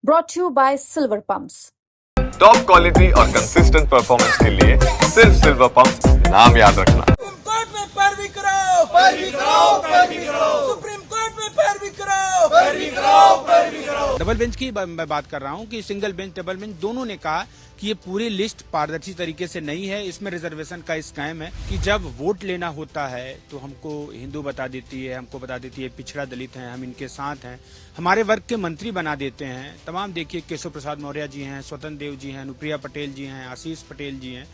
brought to you by Silver Pumps. Top quality और consistent performance के लिए सिर्फ सिल्वर पंप नाम याद रखना। सुप्रीम कोर्ट में पैरवी कराओ, पैरवी कराओ, पैरवी कराओ। सुप्रीम कोर्ट में पैरवी कराओ, पैरवी कराओ, पैरवी कराओ। डबल बेंच की मैं बात कर रहा हूं कि सिंगल बेंच डबल बेंच दोनों ने कहा कि ये पूरी लिस्ट पारदर्शी तरीके से नहीं है, इसमें रिजर्वेशन का स्कैम है कि जब वोट लेना होता है तो हमको हिंदू बता देती है, हमको बता देती है पिछड़ा दलित हैं, हम इनके साथ हैं, हमारे वर्ग के मंत्री बना देते हैं। तमाम देखिए केशव प्रसाद मौर्य जी हैं, स्वतंत्र देव जी हैं, अनुप्रिया पटेल जी हैं, आशीष पटेल जी हैं,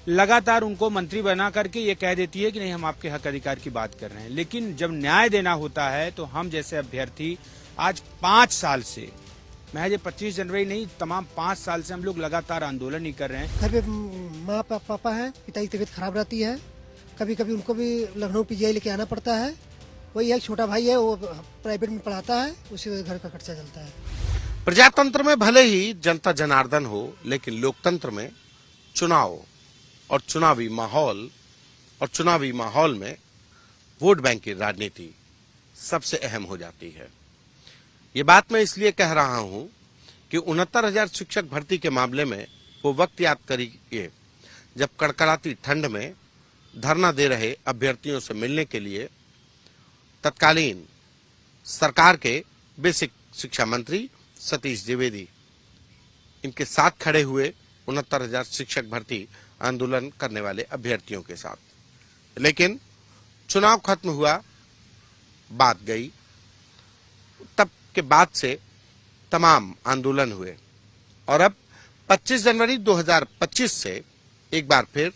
लगातार उनको मंत्री बना करके ये कह देती है कि नहीं हम आपके हक अधिकार की बात कर रहे हैं। लेकिन जब न्याय देना होता है तो हम जैसे अभ्यर्थी आज 5 साल से, महज 25 जनवरी नहीं, तमाम 5 साल से हम लोग लगातार आंदोलन ही कर रहे हैं। घर पे माँ पापा है, पिता की तबीयत खराब रहती है, कभी कभी उनको भी लखनऊ पीजीआई लेके आना पड़ता है। वही एक छोटा भाई है, वो प्राइवेट में पढ़ाता है, उसी घर का खर्चा चलता है। प्रजातंत्र में भले ही जनता जनार्दन हो, लेकिन लोकतंत्र में चुनाव और चुनावी माहौल में वोट बैंक की राजनीति सबसे अहम हो जाती है। ये बात मैं इसलिए कह रहा हूं कि 69,000 शिक्षक भर्ती के मामले में वो वक्त याद करिए जब कड़कड़ाती ठंड में धरना दे रहे अभ्यर्थियों से मिलने के लिए तत्कालीन सरकार के बेसिक शिक्षा मंत्री सतीश द्विवेदी इनके साथ खड़े हुए 69,000 शिक्षक भर्ती आंदोलन करने वाले अभ्यर्थियों के साथ। लेकिन चुनाव खत्म हुआ, बात गई, तब के बाद से तमाम आंदोलन हुए और अब 25 जनवरी 2025 से एक बार फिर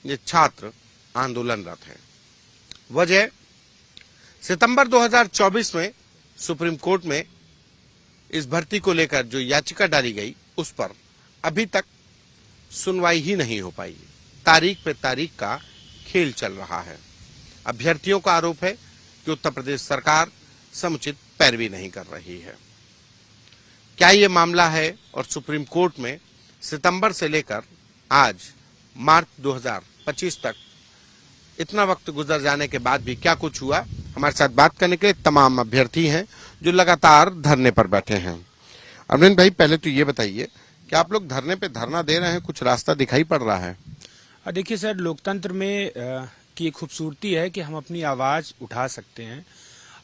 ये छात्र आंदोलनरत हैं। वजह सितंबर 2024 में सुप्रीम कोर्ट में इस भर्ती को लेकर जो याचिका डाली गई उस पर अभी तक सुनवाई ही नहीं हो पाई। तारीख पे तारीख का खेल चल रहा है। अभ्यर्थियों का आरोप है कि उत्तर प्रदेश सरकार समुचित पैरवी नहीं कर रही है। क्या ये मामला है और सुप्रीम कोर्ट में सितंबर से लेकर आज मार्च 2025 तक इतना वक्त गुजर जाने के बाद भी क्या कुछ हुआ, हमारे साथ बात करने के लिए तमाम अभ्यर्थी हैं जो लगातार धरने पर बैठे हैं। अरविंद भाई, पहले तो ये बताइए कि आप लोग धरने पे धरना दे रहे हैं, कुछ रास्ता दिखाई पड़ रहा है? देखिए सर, लोकतंत्र में की खूबसूरती है कि हम अपनी आवाज उठा सकते हैं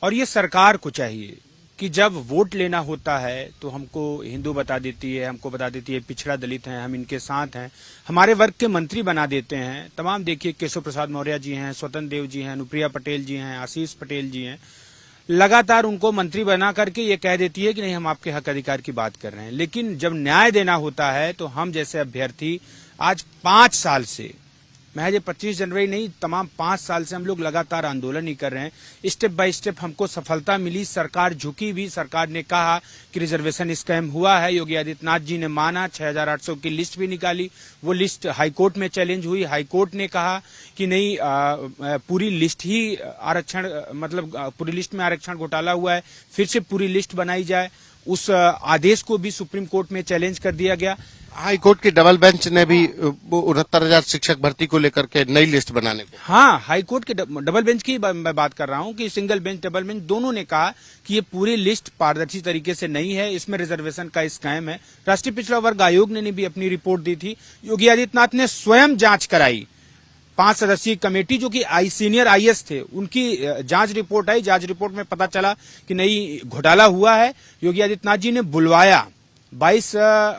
और ये सरकार को चाहिए कि जब वोट लेना होता है तो हमको हिंदू बता देती है, हमको बता देती है पिछड़ा दलित हैं, हम इनके साथ हैं, हमारे वर्ग के मंत्री बना देते हैं। तमाम देखिए केशव प्रसाद मौर्य जी हैं, स्वतंत्र देव जी हैं, अनुप्रिया पटेल जी हैं, आशीष पटेल जी हैं, लगातार उनको मंत्री बना करके ये कह देती है कि नहीं हम आपके हक अधिकार की बात कर रहे हैं। लेकिन जब न्याय देना होता है तो हम जैसे अभ्यर्थी आज 5 साल से, महज 25 जनवरी नहीं, तमाम 5 साल से हम लोग लगातार आंदोलन ही कर रहे हैं। स्टेप बाय स्टेप हमको सफलता मिली, सरकार झुकी भी। सरकार ने कहा कि रिजर्वेशन स्कैम हुआ है, योगी आदित्यनाथ जी ने माना, 6,800 की लिस्ट भी निकाली, वो लिस्ट हाईकोर्ट में चैलेंज हुई। हाईकोर्ट ने कहा कि नहीं, पूरी लिस्ट ही आरक्षण, मतलब पूरी लिस्ट में आरक्षण घोटाला हुआ है, फिर से पूरी लिस्ट बनाई जाए। उस आदेश को भी सुप्रीम कोर्ट में चैलेंज कर दिया गया। हाई कोर्ट की डबल बेंच ने भी 69,000 शिक्षक भर्ती को लेकर के नई लिस्ट बनाने को, हाँ, हाई कोर्ट के डबल बेंच की मैं बात कर रहा हूं कि सिंगल बेंच डबल बेंच दोनों ने कहा कि ये पूरी लिस्ट पारदर्शी तरीके से नहीं है, इसमें रिजर्वेशन का स्कैम है। राष्ट्रीय पिछड़ा वर्ग आयोग ने भी अपनी रिपोर्ट दी थी। योगी आदित्यनाथ ने स्वयं जांच कराई, 5 सदस्यीय कमेटी जो कि सीनियर IAS थे, उनकी जांच रिपोर्ट आई। जांच रिपोर्ट में पता चला कि नहीं, घोटाला हुआ है। योगी आदित्यनाथ जी ने बुलवाया, 22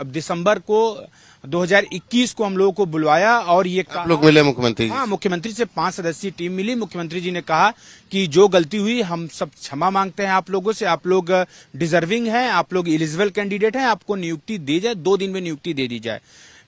दिसंबर को 2021 को हम लोगों को बुलवाया और ये आप लोग मिले मुख्यमंत्री? हाँ, मुख्यमंत्री से 5 सदस्यीय टीम मिली। मुख्यमंत्री जी ने कहा कि जो गलती हुई हम सब क्षमा मांगते हैं आप लोगों से, आप लोग डिजर्विंग हैं, आप लोग एलिजिबल कैंडिडेट हैं, आपको नियुक्ति दी जाए, 2 दिन में नियुक्ति दे दी जाए।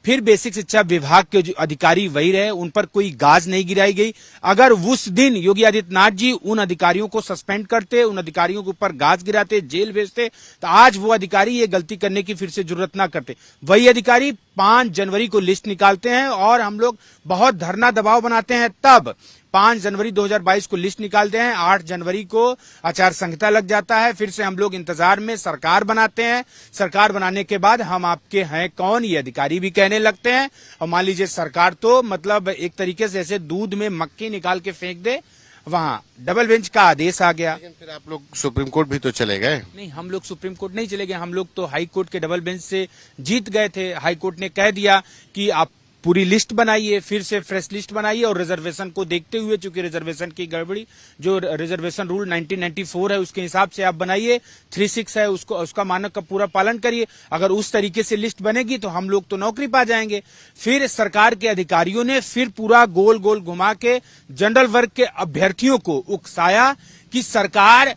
फिर बेसिक शिक्षा विभाग के जो अधिकारी वही रहे, उन पर कोई गाज नहीं गिराई गई। अगर उस दिन योगी आदित्यनाथ जी उन अधिकारियों को सस्पेंड करते, उन अधिकारियों के ऊपर गाज गिराते, जेल भेजते, तो आज वो अधिकारी ये गलती करने की फिर से जरूरत ना करते। वही अधिकारी 5 जनवरी को लिस्ट निकालते हैं और हम लोग बहुत धरना दबाव बनाते हैं, तब 5 जनवरी 2022 को लिस्ट निकालते हैं, 8 जनवरी को आचार संहिता लग जाता है, फिर से हम लोग इंतजार में सरकार बनाते हैं। सरकार बनाने के बाद हम आपके हैं कौन, ये अधिकारी भी कहने लगते हैं। और मान लीजिए सरकार तो मतलब एक तरीके से ऐसे दूध में मक्खी निकाल के फेंक दे, वहां डबल बेंच का आदेश आ गया। लेकिन फिर आप लोग सुप्रीम कोर्ट भी तो चले गए। नहीं, हम लोग सुप्रीम कोर्ट नहीं चले गए, हम लोग तो हाई कोर्ट के डबल बेंच से जीत गए थे। हाई कोर्ट ने कह दिया कि आप पूरी लिस्ट बनाइए, फिर से फ्रेश लिस्ट बनाइए, और रिजर्वेशन को देखते हुए, चूंकि रिजर्वेशन की गड़बड़ी, जो रिजर्वेशन रूल 1994 है उसके हिसाब से आप बनाइए, 36 है उसका मानक का पूरा पालन करिए। अगर उस तरीके से लिस्ट बनेगी तो हम लोग तो नौकरी पा जाएंगे। फिर सरकार के अधिकारियों ने फिर पूरा गोल गोल घुमा के जनरल वर्ग के अभ्यर्थियों को उकसाया कि सरकार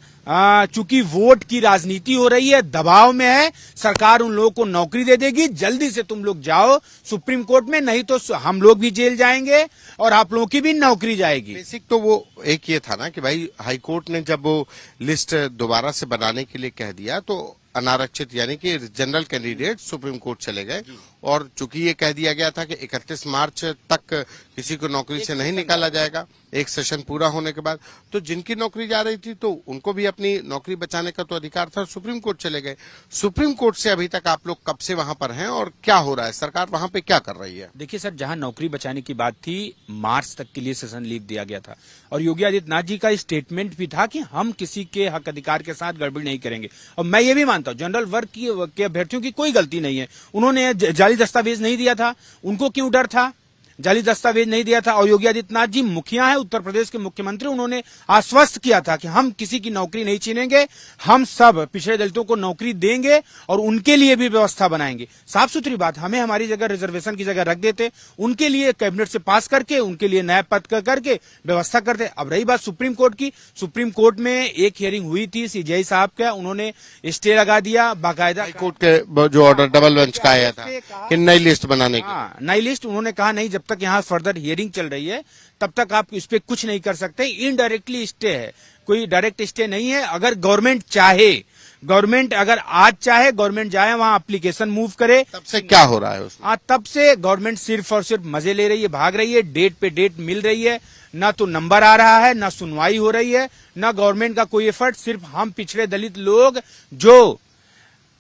चूंकि वोट की राजनीति हो रही है, दबाव में है, सरकार उन लोगों को नौकरी दे देगी, जल्दी से तुम लोग जाओ सुप्रीम कोर्ट में, नहीं तो हम लोग भी जेल जाएंगे और आप लोगों की भी नौकरी जाएगी। बेसिक तो वो एक ये था ना कि भाई हाई कोर्ट ने जब वो लिस्ट दोबारा से बनाने के लिए कह दिया तो अनारक्षित यानी कि जनरल कैंडिडेट सुप्रीम कोर्ट चले गए, और चूंकि ये कह दिया गया था कि 31 मार्च तक किसी को नौकरी से नहीं निकाला जाएगा, एक सेशन पूरा होने के बाद, तो जिनकी नौकरी जा रही थी तो उनको भी अपनी नौकरी बचाने का तो अधिकार था, सुप्रीम कोर्ट चले गए। सुप्रीम कोर्ट से अभी तक आप लोग कब से वहां पर हैं और क्या हो रहा है, सरकार वहां पे क्या कर रही है? देखिए सर, जहां नौकरी बचाने की बात थी, मार्च तक के लिए सेशन लीव दिया गया था, और योगी आदित्यनाथ जी का स्टेटमेंट भी था कि हम किसी के हक अधिकार के साथ गड़बड़ी नहीं करेंगे। और मैं ये भी मानता हूं जनरल वर्ग के अभ्यर्थियों की कोई गलती नहीं है, उन्होंने जाली दस्तावेज नहीं दिया था, उनको क्यों डर था, जाली दस्तावेज नहीं दिया था। और योगी आदित्यनाथ जी मुखिया है, उत्तर प्रदेश के मुख्यमंत्री, उन्होंने आश्वस्त किया था कि हम किसी की नौकरी नहीं छीनेंगे, हम सब पिछड़े दलितों को नौकरी देंगे और उनके लिए भी व्यवस्था बनाएंगे। साफ सुथरी बात, हमें हमारी जगह रिजर्वेशन की जगह रख देते, उनके लिए कैबिनेट से पास करके उनके लिए नया पद करके व्यवस्था करते। अब रही बात सुप्रीम कोर्ट की, सुप्रीम कोर्ट में एक हियरिंग हुई थी सीजेआई साहब का, उन्होंने स्टे लगा दिया बाकायदा। कोर्ट के जो ऑर्डर डबल बेंच का आया था कि नई लिस्ट बनाने की, नई लिस्ट, उन्होंने कहा नहीं, जब तक यहाँ फर्दर हियरिंग चल रही है तब तक आप इस पे कुछ नहीं कर सकते, इनडायरेक्टली स्टे है, कोई डायरेक्ट स्टे नहीं है। अगर गवर्नमेंट चाहे, गवर्नमेंट अगर आज चाहे, गवर्नमेंट जाए वहां एप्लीकेशन मूव करे। तब से क्या हो रहा है उसमें? तब से गवर्नमेंट सिर्फ और सिर्फ मजे ले रही है, भाग रही है, डेट पे डेट मिल रही है, ना तो नंबर आ रहा है, ना सुनवाई हो रही है, ना गवर्नमेंट का कोई एफर्ट। सिर्फ हम पिछड़े दलित लोग जो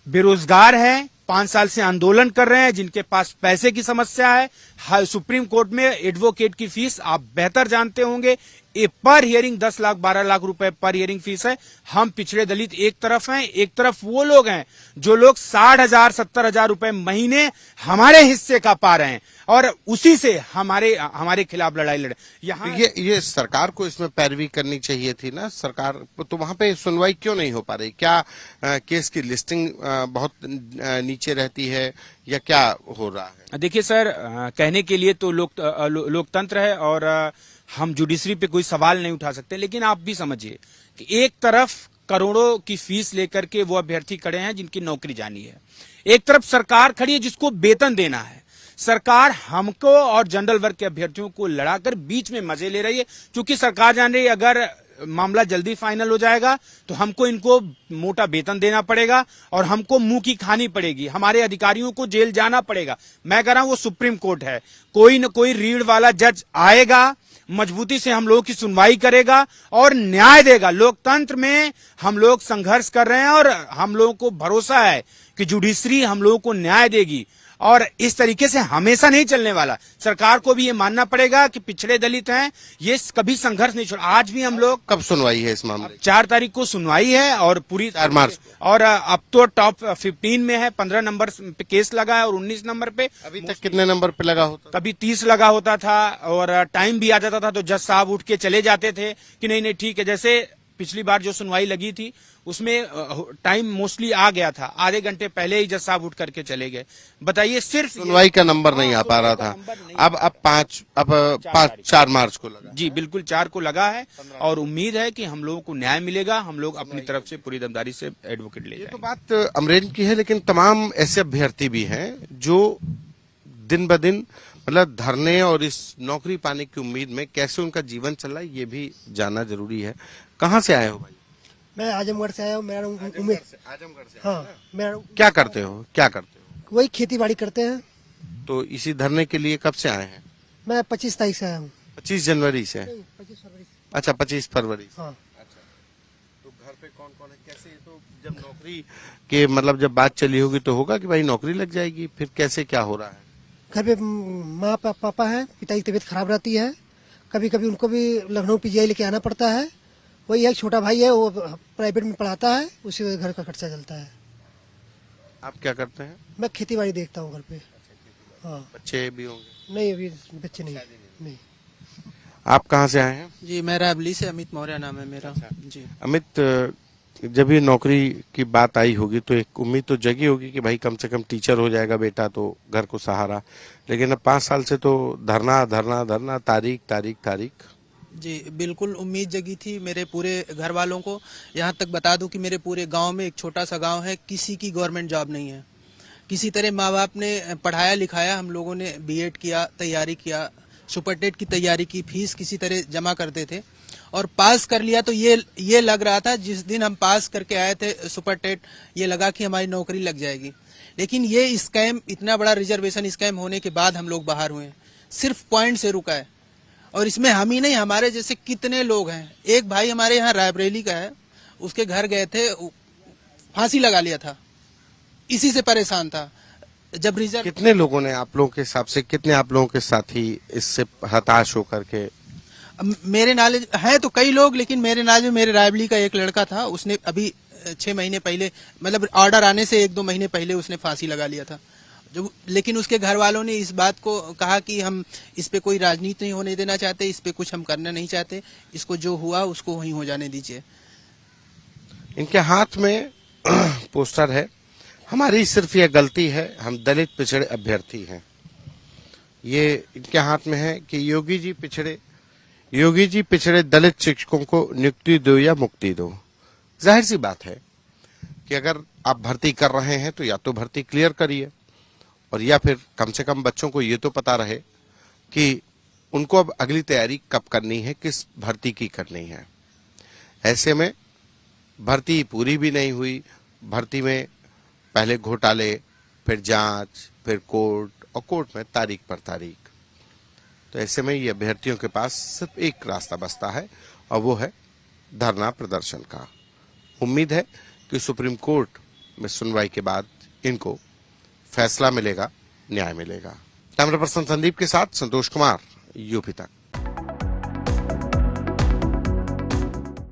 बेरोजगार हैं, 5 साल से आंदोलन कर रहे हैं, जिनके पास पैसे की समस्या है, सुप्रीम कोर्ट में एडवोकेट की फीस आप बेहतर जानते होंगे, पर हियरिंग 10 लाख 12 लाख रुपए पर हियरिंग फीस है। हम पिछड़े दलित एक तरफ हैं, एक तरफ वो लोग हैं जो लोग 60,000 70,000 रुपए महीने हमारे हिस्से का पा रहे हैं, और उसी से हमारे खिलाफ लड़ाई लड़े। यहाँ ये सरकार को इसमें पैरवी करनी चाहिए थी ना, सरकार तो वहां पे सुनवाई क्यों नहीं हो पा रही? क्या केस की लिस्टिंग बहुत नीचे रहती है या क्या हो रहा है? देखिए सर, कहने के लिए तो लोकतंत्र है और हम जुडिशरी पे कोई सवाल नहीं उठा सकते, लेकिन आप भी समझिए कि एक तरफ करोड़ों की फीस लेकर के वो अभ्यर्थी खड़े हैं जिनकी नौकरी जानी है, एक तरफ सरकार खड़ी है जिसको वेतन देना है। सरकार हमको और जनरल वर्ग के अभ्यर्थियों को लड़ाकर बीच में मजे ले रही है, क्योंकि सरकार जान रही है अगर मामला जल्दी फाइनल हो जाएगा तो हमको इनको मोटा वेतन देना पड़ेगा और हमको मुंह की खानी पड़ेगी, हमारे अधिकारियों को जेल जाना पड़ेगा। मैं कह रहा हूं वो सुप्रीम कोर्ट है, कोई न कोई रीढ़ वाला जज आएगा, मजबूती से हम लोगों की सुनवाई करेगा और न्याय देगा। लोकतंत्र में हम लोग संघर्ष कर रहे हैं और हम लोगों को भरोसा है कि जुडिशरी हम लोगों को न्याय देगी, और इस तरीके से हमेशा नहीं चलने वाला। सरकार को भी ये मानना पड़ेगा कि पिछड़े दलित हैं, ये कभी संघर्ष नहीं छोड़ा। आज भी हम लोग, कब सुनवाई है इस मामले? 4 तारीख को सुनवाई है और पूरी 4 मार्च, और अब तो टॉप 15 में है, 15 नंबर पे केस लगा है और 19 नंबर पे। अभी तक कितने नंबर पे लगा होता? कभी 30 लगा होता था और टाइम भी आ जाता था तो जज साहब उठ के चले जाते थे कि नहीं नहीं ठीक है। जैसे पिछली बार जो सुनवाई लगी थी उसमें टाइम मोस्टली आ गया था, आधे घंटे पहले ही जज साहब उठ करके चले गए। बताइए, सिर्फ सुनवाई का नंबर नहीं आ पा रहा था। अब 4 मार्च को लगा। जी बिल्कुल, 4 को लगा है और उम्मीद है कि हम लोगों को न्याय मिलेगा। हम लोग अपनी तरफ से पूरी दमदारी से एडवोकेट ले जाएंगे। तो बात अमरेंद्र की है, लेकिन तमाम ऐसे अभ्यर्थी भी हैं जो दिन ब दिन मतलब धरने और इस नौकरी पाने की उम्मीद में कैसे उनका जीवन चल रहा है ये भी जानना जरूरी है। कहाँ से आए हो भाई? मैं आजमगढ़ से आया हूँ। मेरा आजमगढ़ से। हाँ, मैं क्या करते हो? वही खेती बाड़ी करते हैं। तो इसी धरने के लिए कब से आए हैं? मैं 25 तारीख से आया हूँ। 25 जनवरी से? 25 फरवरी से। अच्छा, 25 फरवरी से। हाँ। अच्छा, तो घर पे कौन कौन है? कैसे? तो जब नौकरी के मतलब जब बात चली होगी तो होगा कि भाई नौकरी लग जाएगी, फिर कैसे क्या हो रहा है? घर पे माँ पापा है, पिता की तबीयत खराब रहती है, कभी कभी उनको भी लखनऊ पीजीआई लेके आना पड़ता है। वही एक छोटा भाई है, वो प्राइवेट में पढ़ाता है, उसी से घर का खर्चा चलता है। आप क्या करते हैं? मैं खेती बाड़ी देखता हूँ घर पे। हाँ। बच्चे भी होंगे? नहीं, अभी बच्चे नहीं। आप कहाँ से आए हैं? जी, मैं रायबली से अमित मौर्य नाम है मेरा। जी, अमित, जब ये नौकरी की बात आई होगी तो एक उम्मीद तो जगी होगी कि भाई कम से कम टीचर हो जाएगा बेटा तो घर को सहारा, लेकिन अब 5 साल से तो धरना धरना धरना, तारीख तारीख तारीख। जी बिल्कुल उम्मीद जगी थी मेरे पूरे घर वालों को। यहाँ तक बता दूं कि मेरे पूरे गांव में, एक छोटा सा गांव है, किसी की गवर्नमेंट जॉब नहीं है। किसी तरह माँ बाप ने पढ़ाया लिखाया, हम लोगों ने बीएड किया, तैयारी किया, सुपर टेट की तैयारी की, फीस किसी तरह जमा करते थे और पास कर लिया। तो ये लग रहा था जिस दिन हम पास करके आए थे सुपर टेट, ये लगा कि हमारी नौकरी लग जाएगी। लेकिन ये स्कैम, इतना बड़ा रिजर्वेशन स्कैम होने के बाद हम लोग बाहर हुए, सिर्फ पॉइंट से रुका है। और इसमें हम ही नहीं, हमारे जैसे कितने लोग हैं। एक भाई हमारे यहाँ रायबरेली का है, उसके घर गए थे, फांसी लगा लिया था, इसी से परेशान था। जब रिजर्व कितने लोगों ने, आप लोगों के हिसाब से कितने आप लोगों के साथी इससे हताश होकर के? मेरे नॉलेज है तो कई लोग, लेकिन मेरे नॉलेज में मेरे रायबली का एक लड़का था, उसने अभी 6 महीने पहले, मतलब ऑर्डर आने से 1-2 महीने पहले उसने फांसी लगा लिया था। जो लेकिन उसके घर वालों ने इस बात को कहा कि हम इस पे कोई राजनीति नहीं होने देना चाहते, इस पे कुछ हम करना नहीं चाहते, इसको जो हुआ उसको वहीं हो जाने दीजिए। इनके हाथ में पोस्टर है, हमारी सिर्फ यह गलती है, हम दलित पिछड़े अभ्यर्थी हैं। ये इनके हाथ में है कि योगी जी पिछड़े दलित शिक्षकों को नियुक्ति दो या मुक्ति दो। जाहिर सी बात है कि अगर आप भर्ती कर रहे हैं तो या तो भर्ती क्लियर करिए, और या फिर कम से कम बच्चों को ये तो पता रहे कि उनको अब अगली तैयारी कब करनी है, किस भर्ती की करनी है। ऐसे में भर्ती पूरी भी नहीं हुई, भर्ती में पहले घोटाले, फिर जांच, फिर कोर्ट, और कोर्ट में तारीख पर तारीख। तो ऐसे में ये अभ्यर्थियों के पास सिर्फ एक रास्ता बचता है, और वो है धरना प्रदर्शन का। उम्मीद है कि सुप्रीम कोर्ट में सुनवाई के बाद इनको फैसला मिलेगा, न्याय मिलेगा। कैमरा पर्सन संदीप के साथ संतोष कुमार, यूपी तक।